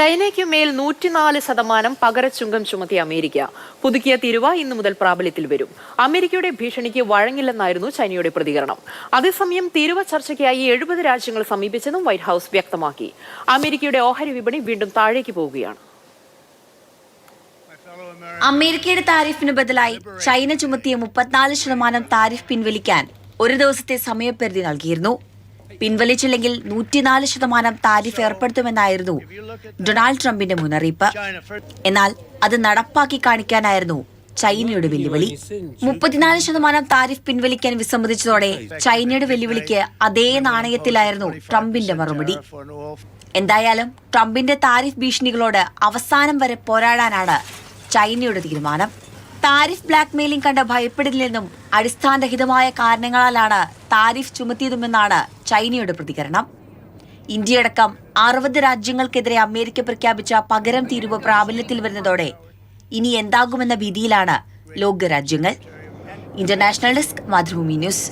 ചൈനയ്ക്ക് മേൽ 104% പകരച്ചുങ്കം ചുമത്തിയ അമേരിക്ക പുതുക്കിയ തീരുവ ഇന്നു മുതൽ പ്രാബല്യത്തിൽ വരും. അമേരിക്കയുടെ ഭീഷണിക്ക് വഴങ്ങില്ലെന്നായിരുന്നു ചൈനയുടെ പ്രതികരണം. അതേസമയം തീരുവ ചർച്ചയ്ക്കായി 70 രാജ്യങ്ങൾ സമീപിച്ചെന്നും വൈറ്റ് ഹൌസ് വ്യക്തമാക്കി. അമേരിക്കയുടെ ഓഹരി വിപണി വീണ്ടും താഴേക്ക് പോവുകയാണ്. അമേരിക്കയുടെ താരിഫിന് ബദലായി ചൈന ചുമത്തിയ 34% താരിഫ് പിൻവലിക്കാൻ ഒരു ദിവസത്തെ സമയപരിധി നൽകിയിരുന്നു. പിൻവലിച്ചില്ലെങ്കിൽ 104% താരിഫ് ഏർപ്പെടുത്തുമെന്നായിരുന്നു ഡൊണാൾഡ് ട്രംപിന്റെ മുന്നറിയിപ്പ്. എന്നാൽ അത് നടപ്പാക്കി കാണിക്കാനായിരുന്നു ചൈനയുടെ വെല്ലുവിളി. 34% താരിഫ് പിൻവലിക്കാൻ വിസമ്മതിച്ചതോടെ ചൈനയുടെ വെല്ലുവിളിക്ക് അതേ നാണയത്തിലായിരുന്നു ട്രംപിന്റെ മറുപടി. എന്തായാലും ട്രംപിന്റെ താരിഫ് ഭീഷണികളോട് അവസാനം വരെ പോരാടാനാണ് ചൈനയുടെ തീരുമാനം. താരിഫ് ബ്ലാക്ക്മെയിലിംഗ് കണ്ട് ഭയപ്പെടില്ലെന്നും അടിസ്ഥാനരഹിതമായ കാരണങ്ങളാലാണ് താരിഫ് ചുമത്തിയതുമെന്നാണ് ചൈനയുടെ പ്രതികരണം. ഇന്ത്യയടക്കം 60 രാജ്യങ്ങൾക്കെതിരെ അമേരിക്ക പ്രഖ്യാപിച്ച പകരം തീരുവ പ്രാബല്യത്തിൽ വരുന്നതോടെ ഇനി എന്താകുമെന്ന ഭീതിയിലാണ് ലോകരാജ്യങ്ങൾ. International desk, Mathrubhumi news.